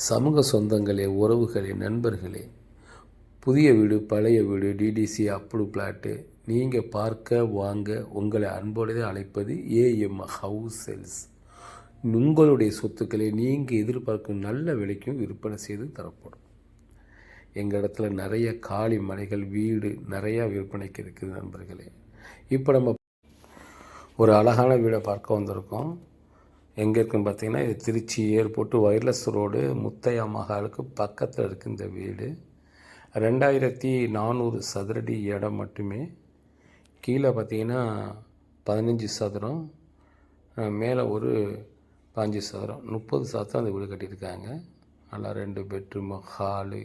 சமூக சொந்தங்களே, உறவுகளே, நண்பர்களே, புதிய வீடு, பழைய வீடு, டிடிசி, அப்ரூவ் பிளாட்டு நீங்கள் பார்க்க வாங்க உங்களை அன்போடு அழைப்பது ஏஎம் ஹவுஸ் சேல்ஸ். உங்களுடைய சொத்துக்களை நீங்கள் எதிர்பார்க்கும் நல்ல விலைக்கும் விற்பனை செய்து தரப்படும். எங்கள் இடத்துல நிறைய காலி மனைகள், வீடு நிறையா விற்பனைக்கு இருக்குது நண்பர்களே. இப்போ நம்ம ஒரு அழகான வீடை பார்க்க வந்திருக்கோம். எங்கே இருக்குன்னு பார்த்தீங்கன்னா, இது Trichy airport wireless road Muthaiya மஹாலுக்கு பக்கத்தில் இருக்குது இந்த வீடு. 2400 சதுரடி இடம் மட்டுமே. கீழே பார்த்தீங்கன்னா 15 சதுரம், மேலே ஒரு 5 சதுரம், 30 சதுரம் அந்த வீடு கட்டியிருக்காங்க. நல்லா 2 bedroom, hall,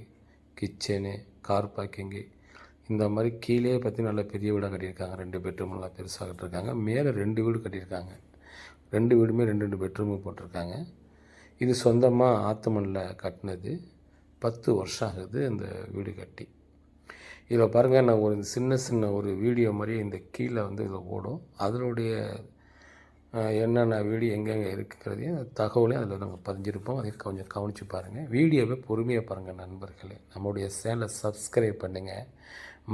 kitchen, car parking, இந்த மாதிரி கீழே பார்த்திங்கன்னா நல்லா பெரிய வீடாக கட்டியிருக்காங்க. 2 பெட்ரூம் நல்லா பெருசாக கட்டியிருக்காங்க. மேலே 2 வீடு கட்டியிருக்காங்க. 2 வீடுமே 2 பெட்ரூமு போட்டிருக்காங்க. இது சொந்தமாக ஆத்துமணில் கட்டினது. 10 வருஷம் ஆகுது இந்த வீடு கட்டி. இதில் பாருங்கள், நான் ஒரு சின்ன ஒரு வீடியோ மாதிரி இந்த கீழே இதில் ஓடும். அதனுடைய என்னென்ன வீடு எங்கெங்கே இருக்குங்கிறதையும் தகவலையும் அதில் நாங்கள் பதிஞ்சிருப்போம். அதை கொஞ்சம் கவனித்து பாருங்கள். வீடியோவை பொறுமையாக பாருங்கள் நண்பர்களே. நம்மளுடைய சேனலை சப்ஸ்கிரைப் பண்ணுங்கள்.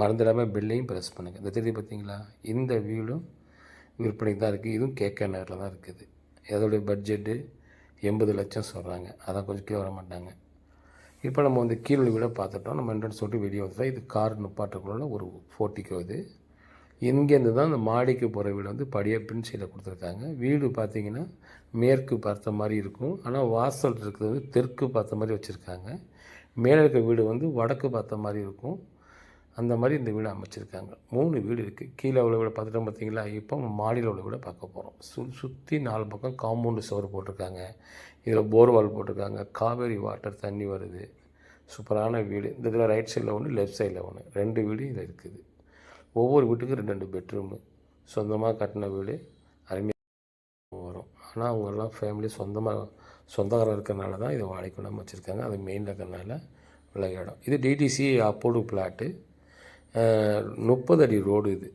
மறந்துடாமல் பெல்லையும் ப்ரெஸ் பண்ணுங்கள். இந்த தேதி பார்த்திங்களா, இந்த வீடும் விற்பனைக்கு தான் இருக்குது. இதுவும் கேட்க நேரில் தான் இருக்குது. அதோடைய பட்ஜெட்டு 80 லட்சம் சொல்கிறாங்க. அதான் கொஞ்சம் கீழே வர மாட்டாங்க. இப்போ நம்ம கீழே வீடை பார்த்துட்டோம். நம்ம என்ட்ரன்ஸ் சொல்லிட்டு வெளியே வந்துட்டோம். இது கார் நிப்பாட்டக்குள்ள ஒரு போர்ட்டிக்கோ. இது இங்கேருந்து தான் அந்த மாடிக்கு போகிற வீடு படியாக பின் சைடில் கொடுத்துருக்காங்க. வீடு பார்த்திங்கன்னா மேற்கு பார்த்த மாதிரி இருக்கும். ஆனால் வாசல் இருக்கிறது தெற்கு பார்த்த மாதிரி வச்சுருக்காங்க. மேலே இருக்க வீடு வடக்கு பார்த்த மாதிரி இருக்கும். அந்த மாதிரி இந்த வீடு அமைச்சிருக்காங்க. 3 வீடு இருக்குது. கீழே உள்ள வீடை பார்த்துட்டோம் பார்த்தீங்களா. இப்போ மாடியில் உள்ள வீடை பார்க்க போகிறோம். சுற்றி 4 பக்கம் காம்பவுண்டு சுவர் போட்டிருக்காங்க. இதில் போர்வால் போட்டிருக்காங்க. காவேரி வாட்டர் தண்ணி வருது. சூப்பரான வீடு. இந்த இதில் ரைட் சைடில் ஒன்று, லெஃப்ட் சைடில் ஒன்று, 2 வீடு இதில் இருக்குது. ஒவ்வொரு வீட்டுக்கும் 2 பெட்ரூமு. சொந்தமாக கட்டின வீடு அருமையாக வரும். ஆனால் அவங்கெல்லாம் ஃபேமிலி சொந்தக்காரம் இருக்கிறனால தான் இதை வாடகைக்கு கொண்டாமல் வச்சுருக்காங்க. அது மெயினில் இருக்கிறனால உள்ள இடம். இது டிடிசி அப்ரூவ்டு பிளாட்டு. 30 அடி ரோடு. இது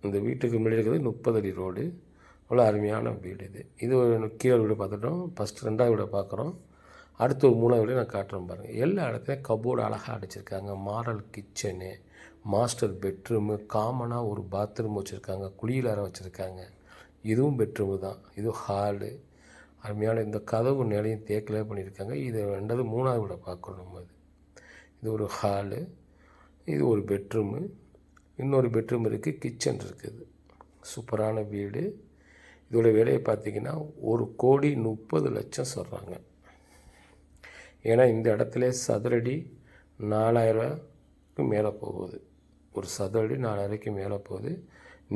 இந்த வீட்டுக்கு முன்னாடி இருக்கிறது 30 அடி ரோடு. அவ்வளோ அருமையான வீடு. இது ஒரு கீழே வீடு பார்த்துட்டோம். ஃபஸ்ட்டு 2வது வீடை பார்க்குறோம். அடுத்து ஒரு 3வது வீடு நான் காட்டுறேன் பாருங்கள். எல்லா இடத்துலையும் கபோர்டு அழகாக அடிச்சிருக்காங்க. மாடல் கிச்சனு, மாஸ்டர் பெட்ரூமு, காமனாக ஒரு பாத்ரூம் வச்சுருக்காங்க. குளியல் அறை வச்சுருக்காங்க. இதுவும் பெட்ரூமு தான். இது ஹாலு. அருமையான இந்த கதவு நிலையும் தேக்கிலே பண்ணியிருக்காங்க. இது 2வது 3வது வீடை பார்க்கணும். இது ஒரு ஹாலு. இது ஒரு பெட்ரூமு. இன்னொரு பெட்ரூம் இருக்குது. கிச்சன் இருக்குது. சூப்பரான வீடு. இதோட விலையை பார்த்திங்கன்னா 1,30,00,000 சொல்கிறாங்க. ஏன்னா இந்த இடத்துல சதுரடி 4,000 மேலே போகுது. ஒரு சதுரடி 4,000 மேலே போகுது.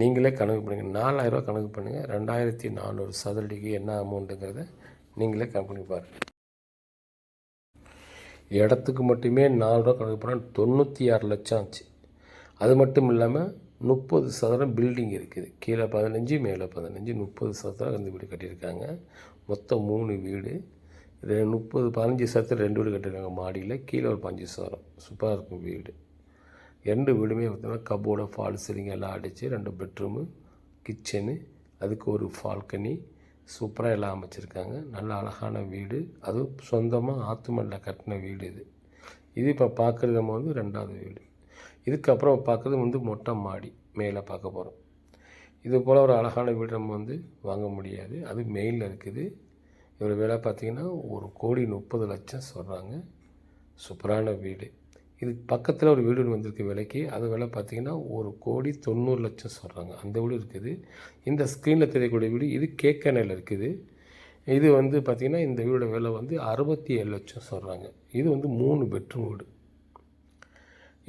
நீங்களே கணக்கு பண்ணுங்கள். 4,000 கணக்கு பண்ணுங்கள். 2,400 சதுரடிக்கு என்ன அமௌண்ட்டுங்கிறத நீங்களே கணக்கு பண்ணி பாருங்கள். இடத்துக்கு மட்டுமே 4 ரூபா கணக்கு பண்ணால் 96 லட்சம் ஆச்சு. அது மட்டும் இல்லாமல் 30 சதுரம் பில்டிங் இருக்குது. கீழே 15, மேலே 15, 30 சதுரம் இந்த வீடு கட்டியிருக்காங்க. மொத்தம் 3 வீடு. 15 சதுரத்தில் 2 வீடு கட்டியிருக்காங்க மாடியில். கீழே ஒரு 5 சதுரம். சூப்பராக இருக்கும் வீடு. 2 வீடுமே பார்த்தீங்கன்னா கபோர்டு, ஃபால் சீலிங் எல்லாம் அடித்து 2 பெட்ரூமு, கிச்சனு, அதுக்கு ஒரு ஃபால்கனி, சூப்பராக எல்லாம் அமைச்சிருக்காங்க. நல்ல அழகான வீடு. அதுவும் சொந்தமாக ஆத்துமணில் கட்டின வீடு. இது இப்போ பார்க்குறது நம்ம 2வது வீடு. இதுக்கப்புறம் பார்க்குறது மொட்டை மாடி மேலே பார்க்க போகிறோம். இது போல் ஒரு அழகான வீடு நம்ம வாங்க முடியாது. அது மெயினில் இருக்குது. இதோட விலை பார்த்திங்கன்னா 1,30,00,000 சொல்கிறாங்க. சூப்பரான வீடு. இதுக்கு பக்கத்தில் ஒரு வீடு வந்திருக்கு விலைக்கு. அது விலை பார்த்திங்கன்னா 1,90,00,000 சொல்கிறாங்க. அந்த வீடு இருக்குது. இந்த ஸ்க்ரீனில் தெரியக்கூடிய வீடு இது கேக்கனையில் இருக்குது. இது பார்த்திங்கன்னா இந்த வீடோட விலை 67 லட்சம் சொல்கிறாங்க. இது 3 பெட்ரூம் வீடு.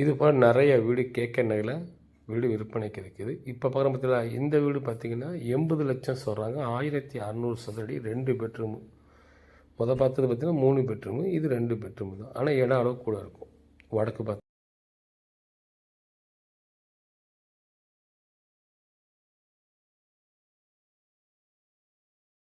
இது போல் நிறைய வீடு கேக்கனையில் வீடு விற்பனைக்கு இருக்குது. இப்போ பார்க்குற பட்சத்தில் இந்த வீடு பார்த்திங்கன்னா 80 லட்சம் சொல்கிறாங்க. 1,600 சதுரடி, 2 பெட்ரூமு. பார்த்தது பார்த்திங்கன்னா 3 பெட்ரூமு. இது 2 பெட்ரூமு தான். ஆனால் இடம் அளவு கூட இருக்கும். வடக்கு பார்த்து